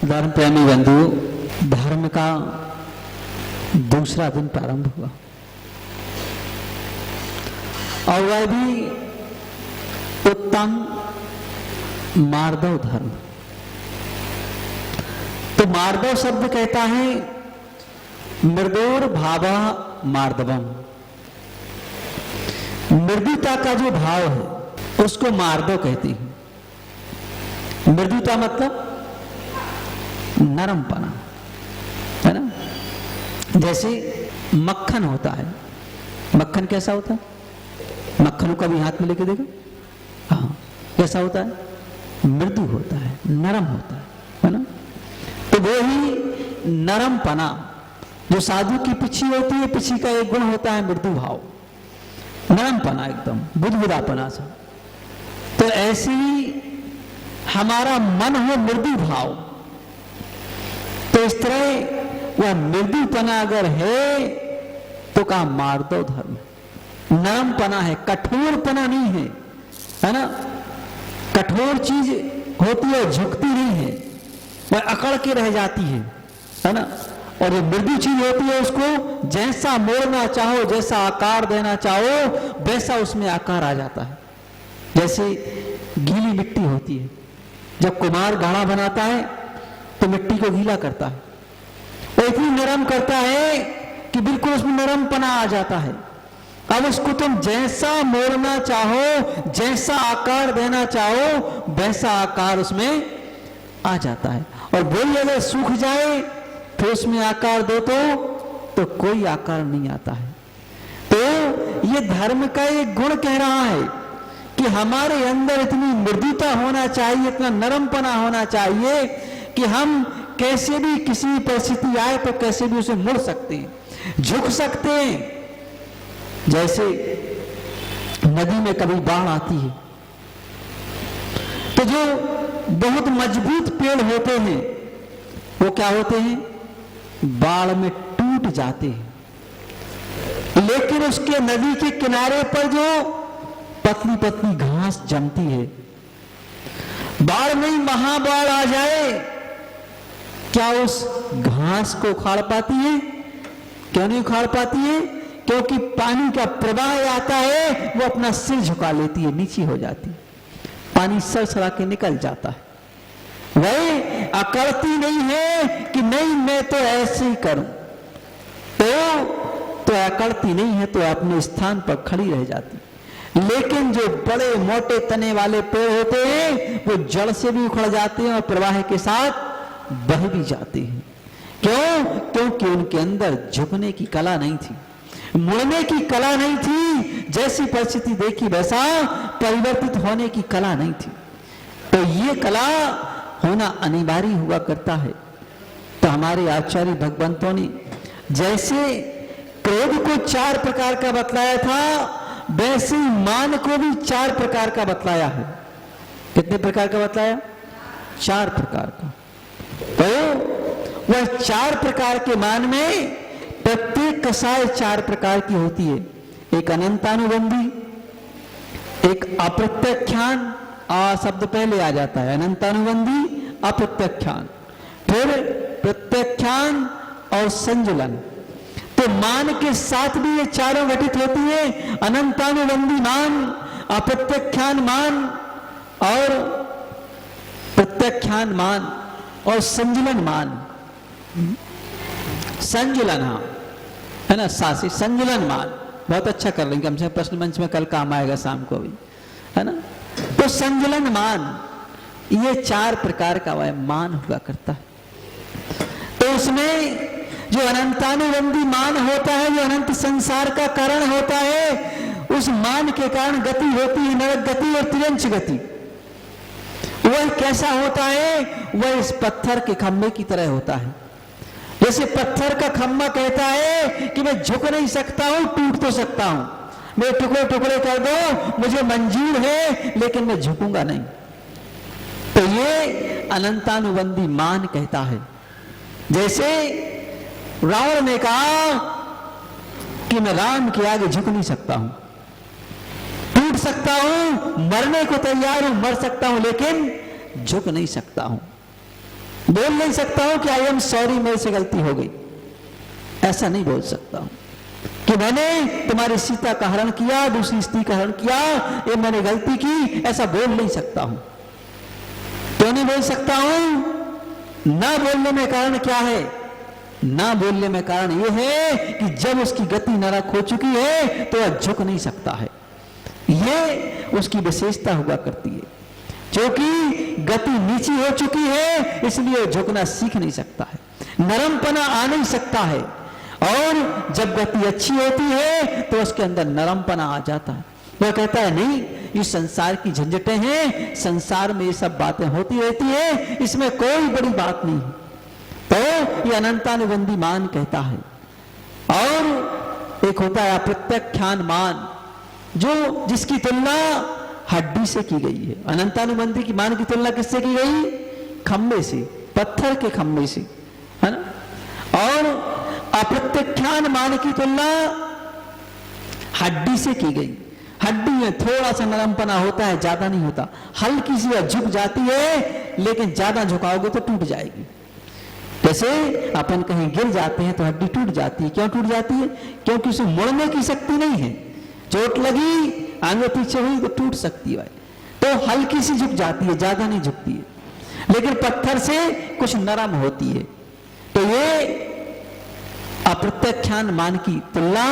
धर्म प्रेमी बंधु, धर्म का दूसरा दिन प्रारंभ हुआ और वह भी उत्तम मार्दव धर्म। तो मार्दव शब्द कहता है मृदोर भावा मार्दवम, मृदुता का जो भाव है उसको मार्दव कहते हैं। मृदुता मतलब नरमपना, है ना। जैसे मक्खन होता है, मक्खन कैसा होता है? मक्खन को कभी हाथ में लेके देखो, हाँ कैसा होता है? मृदु होता है, नरम होता है ना। तो वो ही नरमपना जो साधु की पिछी होती है, पिछी का एक गुण होता है मृदु भाव, नरमपना, एकदम बुदबुदापना सा। तो ऐसे ही हमारा मन हो मृदु भाव, तो इस तरह वह मृदुपना अगर है तो कहा मार्दव धर्म, नरमपना है, कठोरपना नहीं है, है ना। कठोर चीज होती है झुकती नहीं है, वह अकड़ के रह जाती है ना। और जो मृदु चीज होती है उसको जैसा मोड़ना चाहो, जैसा आकार देना चाहो, वैसा उसमें आकार आ जाता है। जैसे गीली मिट्टी होती है, जब कुम्हार गाढ़ा बनाता है तो मिट्टी को गीला करता है, वो इतनी नरम करता है कि बिल्कुल उसमें नरमपना आ जाता है। अब उसको तुम जैसा मोड़ना चाहो, जैसा आकार देना चाहो, वैसा आकार उसमें आ जाता है। और वही अगर सूख जाए फिर उसमें आकार दो तो कोई आकार नहीं आता है। तो ये धर्म का एक गुण कह रहा है कि हमारे अंदर इतनी मृदुता होना चाहिए, इतना नरमपना होना चाहिए कि हम कैसे भी किसी परिस्थिति आए तो कैसे भी उसे मुड़ सकते हैं, झुक सकते हैं। जैसे नदी में कभी बाढ़ आती है तो जो बहुत मजबूत पेड़ होते हैं वो क्या होते हैं? बाढ़ में टूट जाते हैं। लेकिन उसके नदी के किनारे पर जो पतली पतली घास जमती है, बाढ़ नहीं महाबाढ़ आ जाए, क्या उस घास को उखाड़ पाती है? क्यों नहीं उखाड़ पाती है? क्योंकि पानी का प्रवाह आता है, वो अपना सिर झुका लेती है, नीची हो जाती है, पानी सरसरा के निकल जाता है। वही अकड़ती नहीं है कि नहीं मैं तो ऐसे ही करूं, तो अकड़ती नहीं है, तो अपने स्थान पर खड़ी रह जाती। लेकिन जो बड़े मोटे तने वाले पेड़ होते हैं वो जड़ से भी उखड़ जाते हैं और प्रवाह के साथ बह भी जाते हैं। क्यों? क्योंकि उनके अंदर झुकने की कला नहीं थी, मुड़ने की कला नहीं थी, जैसी परिस्थिति देखी वैसा परिवर्तित होने की कला नहीं थी। तो ये कला होना अनिवार्य हुआ करता है। तो हमारे आचार्य भगवंतों ने जैसे क्रोध को 4 प्रकार का बतलाया था, वैसे ही मान को भी 4 प्रकार का बतलाया है। कितने प्रकार का बतलाया? 4 प्रकार का। तो वह 4 प्रकार के मान में प्रत्येक कसाय 4 प्रकार की होती है। एक अनंतानुबंधी, एक अप्रत्यख्यान, शब्द पहले आ जाता है, अनंतानुबंधी, अप्रत्यख्यान, फिर प्रत्यख्यान और संजुलन। तो मान के साथ भी ये चारों घटित होती है, अनंतानुबंधी मान, अप्रत्यख्यान मान और प्रत्यख्यान मान और संजुलन मान। संजुलन, हाँ है ना, सासी संजुलन मान, बहुत अच्छा कर रही हमसे प्रश्न मंच में, कल काम आएगा शाम को भी, है ना। तो संजुलन मान, ये 4 प्रकार का वह मान हुआ करता है। तो उसमें जो अनंतानुबंधी मान होता है, जो अनंत संसार का कारण होता है, उस मान के कारण गति होती है नरक गति और तिर्यंच गति। वह कैसा होता है? वह इस पत्थर के खंभे की तरह होता है। जैसे पत्थर का खंभा कहता है कि मैं झुक नहीं सकता हूं, टूट तो सकता हूं, मैं टुकड़े टुकड़े कर दो, मुझे मंजूर है, लेकिन मैं झुकूंगा नहीं। तो ये अनंतानुबंधी मान कहता है। जैसे रावण ने कहा कि मैं राम के आगे झुक नहीं सकता हूं, टूट सकता हूं, मरने को तैयार हूं, मर सकता हूं, लेकिन झुक नहीं सकता हूं, बोल नहीं सकता हूं कि आई एम सॉरी, मेरे से गलती हो गई, ऐसा नहीं बोल सकता हूं कि मैंने तुम्हारी सीता का हरण किया, दूसरी स्त्री का हरण किया, ये मैंने गलती की, ऐसा बोल नहीं सकता हूं। क्यों नहीं बोल सकता हूं? ना बोलने में कारण क्या है? ना बोलने में कारण यह है कि जब उसकी गति नरक हो चुकी है तो वह झुक नहीं सकता है। ये उसकी विशेषता हुआ करती है, क्योंकि गति नीची हो चुकी है, इसलिए झुकना सीख नहीं सकता है, नरमपना आ नहीं सकता है। और जब गति अच्छी होती है तो उसके अंदर नरमपना आ जाता है। वह कहता है नहीं, ये संसार की झंझटें हैं, संसार में ये सब बातें होती रहती है, इसमें कोई बड़ी बात नहीं। तो ये अनंतानुबंधी मान कहता है। और एक होता है अप्रत्यक्षान मान, जो जिसकी तुलना हड्डी से की गई है। अनंतानुबंधी की मान की तुलना किससे की गई? खंबे से, पत्थर के खंबे से, है ना। और अप्रत्यक्षान मान की तुलना हड्डी से की गई। हड्डी में थोड़ा सा नरमपना होता है, ज्यादा नहीं होता, हल्की सी झुक जाती है, लेकिन ज्यादा झुकाओगे तो टूट जाएगी। जैसे अपन कहीं गिर जाते हैं तो हड्डी टूट जाती है। क्यों टूट जाती है? क्योंकि उसे मुड़ने की शक्ति नहीं है। चोट लगी, आगे पीछे हुई तो टूट सकती है, तो हल्की सी झुक जाती है, ज्यादा नहीं झुकती है। लेकिन पत्थर से कुछ नरम होती है। तो ये अप्रत्यक्षान मान की तुलना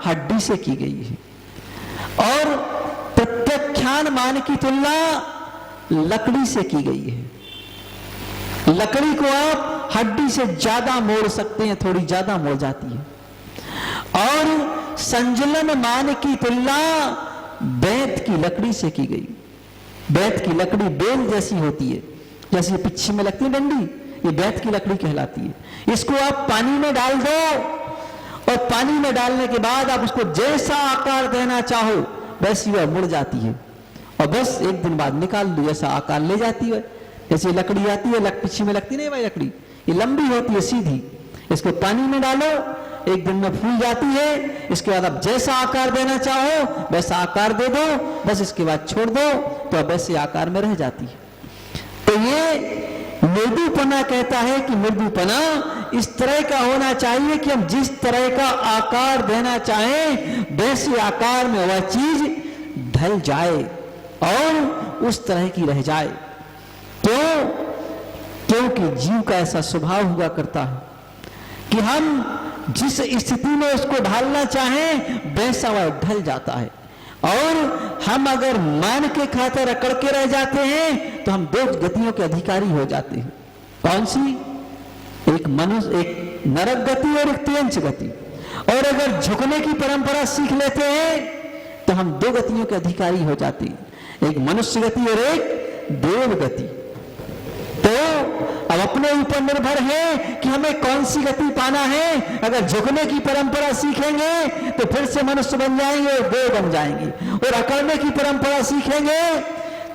हड्डी से की गई है। और प्रत्यक्षान मान की तुलना लकड़ी से की गई है। लकड़ी को आप हड्डी से ज्यादा मोड़ सकते हैं, थोड़ी ज्यादा मोड़ जाती है। और संजुलन मान की तुलना बैत की लकड़ी से की गई। बैत की लकड़ी बेल जैसी होती है, जैसे पिच्छी में लगती है डंडी, ये बैत की लकड़ी कहलाती है। इसको आप पानी में डाल दो, और पानी में डालने के बाद आप उसको जैसा आकार देना चाहो वैसी वह मुड़ जाती है, और बस एक दिन बाद निकाल दो, ऐसा आकार ले जाती है। जैसे लकड़ी आती है, पिच्छी में लगती नहीं भाई लकड़ी, ये लंबी होती है सीधी, इसको पानी में डालो, एक दिन में फूल जाती है। इसके बाद आप जैसा आकार देना चाहो वैसा आकार दे दो, बस इसके बाद छोड़ दो तो अब वैसे आकार में रह जाती है। तो ये मृदुपना कहता है कि मृदुपना इस तरह का होना चाहिए कि हम जिस तरह का आकार देना चाहें वैसे आकार में वह चीज ढल जाए और उस तरह की रह जाए। क्यों? क्योंकि जीव का ऐसा स्वभाव हुआ करता है कि हम जिस स्थिति में उसको ढालना चाहें वैसा वह ढल जाता है। और हम अगर मान के खातिर अकड़ के रह जाते हैं तो हम 2 गतियों के अधिकारी हो जाते हैं। कौन सी? एक मनुष्य, एक नरक गति और एक तिर्यंच गति। और अगर झुकने की परंपरा सीख लेते हैं तो हम 2 गतियों के अधिकारी हो जाते हैं, एक मनुष्य गति और एक देव गति। तो अब अपने ऊपर निर्भर है कि हमें कौन सी गति पाना है। अगर झुकने की परंपरा सीखेंगे तो फिर से मनुष्य बन जाएंगे और देव बन जाएंगे, और अकड़ने की परंपरा सीखेंगे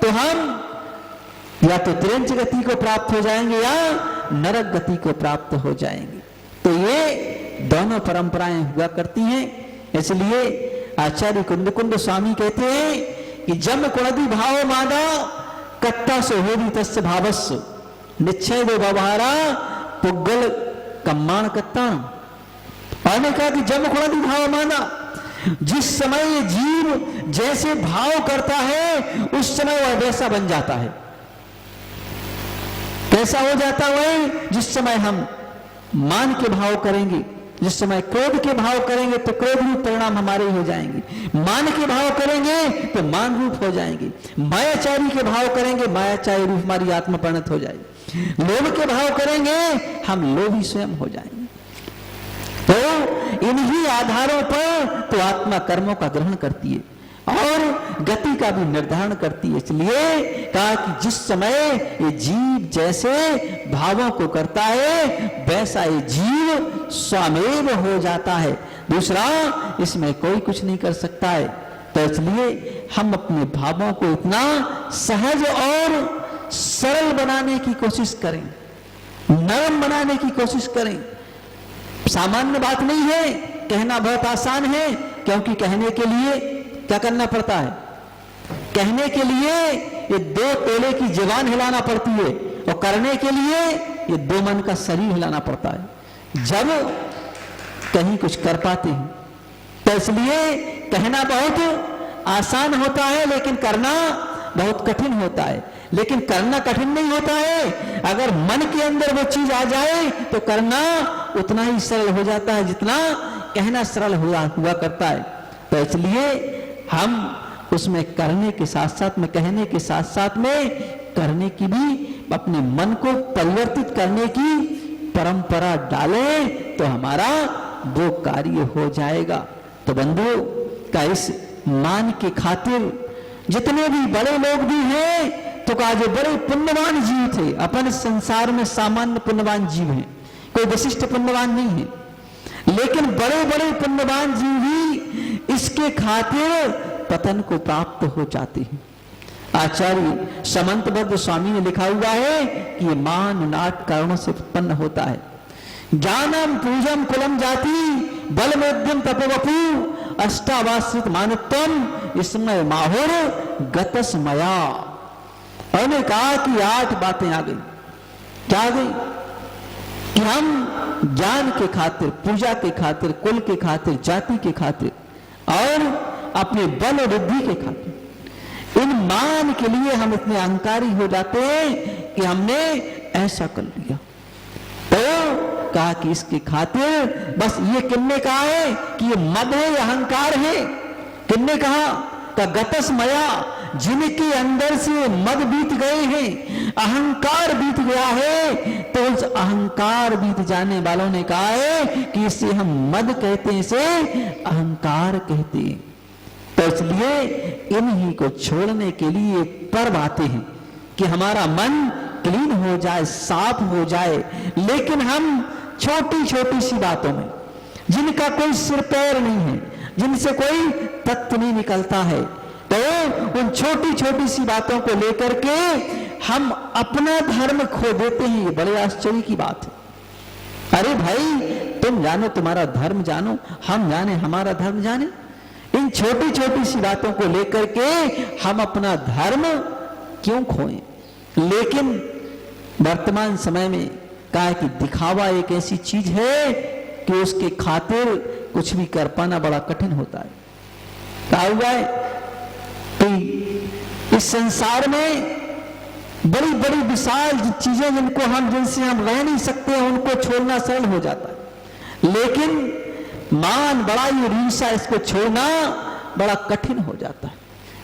तो हम या तो तिर्यंच गति को प्राप्त हो जाएंगे या नरक गति को प्राप्त हो जाएंगे। तो ये दोनों परंपराएं हुआ करती हैं। इसलिए आचार्य कुंद स्वामी कहते हैं कि जम कुणदी भाव मादा कत्ता सो होदी तस्य भावस्व निश्चय दो व्यवहारा पुग्गल कम्माण कत्ताण। और ने कहा कि जब कुणदी भाव माना, जिस समय ये जीव जैसे भाव करता है उस समय वह वैसा बन जाता है। कैसा हो जाता है? जिस समय हम मान के भाव करेंगे, जिस समय क्रोध के भाव करेंगे तो क्रोध रूप परिणाम हमारे ही हो जाएंगे, मान के भाव करेंगे तो मान रूप हो जाएंगे, मायाचारी के भाव करेंगे मायाचारी रूप हमारी आत्मा परिणत हो जाएगी, लोभ के भाव करेंगे हम लोभी स्वयं हो जाएंगे। तो इन्हीं आधारों पर तो आत्मा कर्मों का ग्रहण करती है और गति का भी निर्धारण करती है। इसलिए कहा कि जिस समय ये जीव जैसे भावों को करता है वैसा ये जीव स्वमेव हो जाता है, दूसरा इसमें कोई कुछ नहीं कर सकता है। तो इसलिए हम अपने भावों को इतना सहज और सरल बनाने की कोशिश करें, नरम बनाने की कोशिश करें। सामान्य बात नहीं है, कहना बहुत आसान है, क्योंकि कहने के लिए क्या करना पड़ता है? कहने के लिए ये 2 तोले की जुबान हिलाना पड़ती है और करने के लिए ये 2 मन का शरीर हिलाना पड़ता है, जब कहीं कुछ कर पाते हैं। तो इसलिए कहना बहुत आसान होता है लेकिन करना बहुत कठिन होता है। लेकिन करना कठिन नहीं होता है, अगर मन के अंदर वो चीज आ जाए तो करना उतना ही सरल हो जाता है जितना कहना सरल हुआ करता है। तो इसलिए हम उसमें करने के साथ साथ में, कहने के साथ साथ में करने की भी, अपने मन को परिवर्तित करने की परंपरा डालें तो हमारा वो कार्य हो जाएगा। तो बंधु का इस मान के खातिर जितने भी बड़े लोग भी हैं तो कहा जो बड़े पुण्यवान जीव थे, अपन संसार में सामान्य पुण्यवान जीव हैं, कोई विशिष्ट पुण्यवान नहीं है, लेकिन बड़े बड़े पुण्यवान जीव ही इसके खातिर पतन को प्राप्त हो जाते हैं। आचार्य समंतबद्ध स्वामी ने लिखा हुआ है कि ये मान नाट कारणों से उत्पन्न होता है। ज्ञानम पूजम कुलम जाति बल मध्यम तपोवपु अष्टावासित मानुत्तम इसमें माहुर गतस मया। उन्होंने कहा कि 8 बातें आ गई। क्या आ गई? कि हम ज्ञान के खातिर, पूजा के खातिर, कुल के खातिर, जाति के खातिर और अपने बल और बुद्धि के खातिर, इन मान के लिए हम इतने अहंकारी हो जाते हैं कि हमने ऐसा कर लिया। तो कहा कि इसके खातिर बस ये किन्ने कहा है कि ये मद है, अहंकार है। किन्ने कहा? का गतस मया, जिनके अंदर से मद बीत गए हैं, अहंकार बीत गया है, तो उस अहंकार बीत जाने वालों ने कहा है कि इसे हम मद कहते हैं, इसे अहंकार कहते हैं। तो इसलिए इन्हीं को छोड़ने के लिए पर्व आते हैं कि हमारा मन क्लीन हो जाए, साफ हो जाए। लेकिन हम छोटी छोटी सी बातों में, जिनका कोई सिर पैर नहीं है, जिनसे कोई तत्व नहीं निकलता है, तो उन छोटी छोटी सी बातों को लेकर के हम अपना धर्म खो देते हैं। ये बड़े आश्चर्य की बात है। अरे भाई, तुम जानो तुम्हारा धर्म जानो, हम जाने हमारा धर्म जाने। इन छोटी छोटी सी बातों को लेकर के हम अपना धर्म क्यों खोएं? लेकिन वर्तमान समय में कहा कि दिखावा एक ऐसी चीज है कि उसके खातिर कुछ भी कर पाना बड़ा कठिन होता है। कहा हुआ है कि इस संसार में बड़ी बड़ी विशाल चीजें जिनसे हम रह नहीं सकते हैं, उनको छोड़ना सरल हो जाता है, लेकिन मान, बड़ाई और ईर्ष्या, इसको छोड़ना बड़ा कठिन हो जाता है।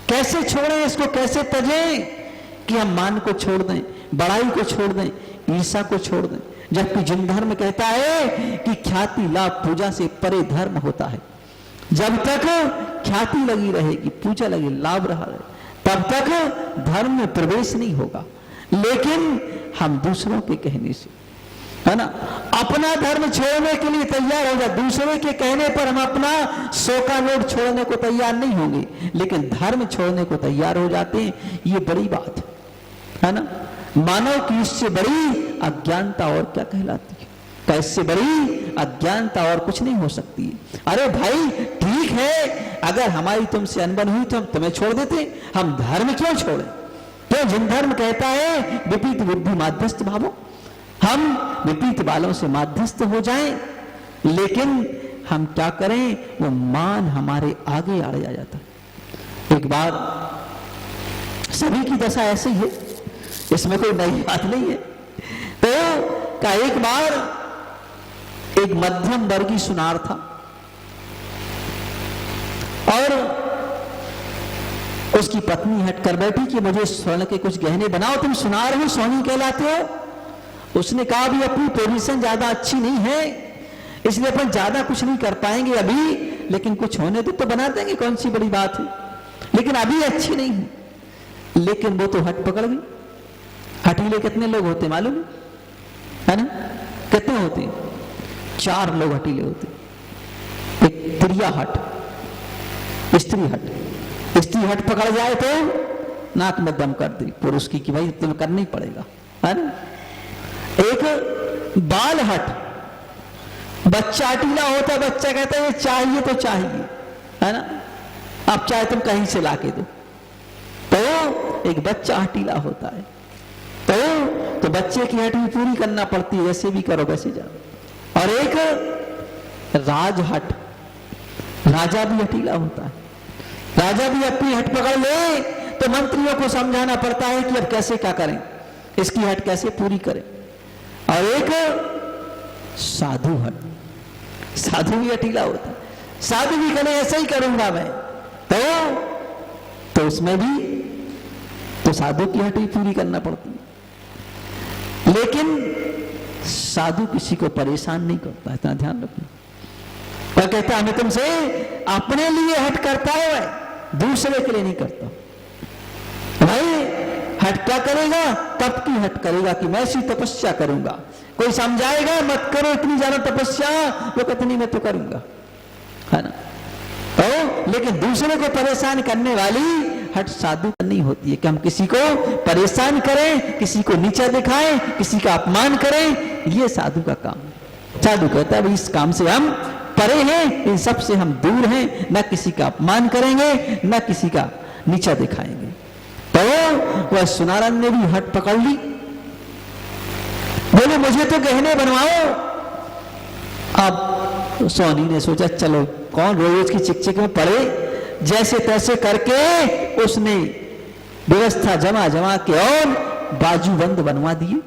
कैसे छोड़ें इसको, कैसे तजें कि हम मान को छोड़ दें, बड़ाई को छोड़ दें, ईर्ष्या को छोड़ दें। जबकि जिन धर्म कहता है कि ख्याति लाभ पूजा से परे धर्म होता है। जब तक ख्याति लगी रहेगी, पूजा लगी, लाभ रहा रहे, तब तक धर्म में प्रवेश नहीं होगा। लेकिन हम दूसरों के कहने से, है ना, अपना धर्म छोड़ने के लिए तैयार हो जाए। दूसरे के कहने पर हम अपना 100 का नोट छोड़ने को तैयार नहीं होंगे, लेकिन धर्म छोड़ने को तैयार हो जाते हैं। ये बड़ी बात है ना। मानव की इससे बड़ी अज्ञानता और क्या कहलाती है? कैसे बड़ी अज्ञानता और कुछ नहीं हो सकती है। अरे भाई, ठीक है, अगर हमारी तुमसे अनबन हुई तो हम तुम्हें छोड़ देते, हम धर्म क्यों छोड़े? तो जिन धर्म कहता है विपरीत बुद्धि माध्यस्थ भावो, हम विपरीत वालों से माध्यस्थ हो जाएं, लेकिन हम क्या करें? वो मान हमारे आगे आ जाता है। एक बार, सभी की दशा ऐसी ही है, इसमें कोई नई बात नहीं है। तो का एक बार एक मध्यम वर्गीय सुनार था और उसकी पत्नी हटकर बैठी कि मुझे स्वर्ण के कुछ गहने बनाओ, तुम सुनार हो, सोनी कहलाते हो। उसने कहा भी अपनी पोजीशन ज्यादा अच्छी नहीं है, इसलिए अपन ज्यादा कुछ नहीं कर पाएंगे अभी, लेकिन कुछ होने तो बना देंगे, कौन सी बड़ी बात है, लेकिन अभी अच्छी नहीं है। लेकिन वो तो हट पकड़ गई। हटीले कितने लोग होते मालूम है ना? कितने होते? 4 लोग हटीले होते। एक त्रिया हट, स्त्री हट। स्त्री हट पकड़ जाए तो नाक में दम कर दी पुरुष की कि भाई तुम्हें करना ही पड़ेगा, है ना? एक बाल हट, बच्चा हटीला होता है, बच्चा कहता है ये चाहिए तो चाहिए, है ना? आप चाहे तुम कहीं से लाके दो। तो एक बच्चा हटीला होता है, तो बच्चे की हट भी पूरी करना पड़ती है, वैसे भी करो वैसे जाओ। और एक राजहट, राजा भी हटीला होता है। राजा भी अपनी हट पकड़ ले तो मंत्रियों को समझाना पड़ता है कि अब कैसे क्या करें, इसकी हट कैसे पूरी करें। और एक साधु हट, साधु भी हटीला होता है। साधु भी कहे ऐसा ही करूंगा मैं, तो उसमें भी तो साधु की हट ही पूरी करना पड़ती है। लेकिन साधु किसी को परेशान नहीं करता, इतना ध्यान रखना। वह कहता है मैं तुमसे अपने लिए हट करता है, दूसरे के लिए नहीं करता। भाई हट क्या करेगा? कब की हट करेगा कि मैं ऐसी तपस्या करूंगा। कोई समझाएगा मत करो इतनी ज्यादा तपस्या, वो कहते नहीं मैं तो करूंगा, है ना? तो लेकिन दूसरे को परेशान करने वाली हट साधु नहीं होती है कि हम किसी को परेशान करें, किसी को नीचा दिखाएं, किसी का अपमान करें, ये साधु का काम है। साधु कहता है इस काम से हम परे हैं, इन सब से हम दूर हैं, न किसी का अपमान करेंगे न किसी का नीचा दिखाएंगे। तो वह सुनारन ने भी हट पकड़ ली, बोले मुझे तो गहने बनवाओ। अब सोनी ने सोचा चलो कौन रोज की चिकचिक में पड़े, जैसे तैसे करके उसने व्यवस्था जमा के और बाजूबंद बनवा दिए।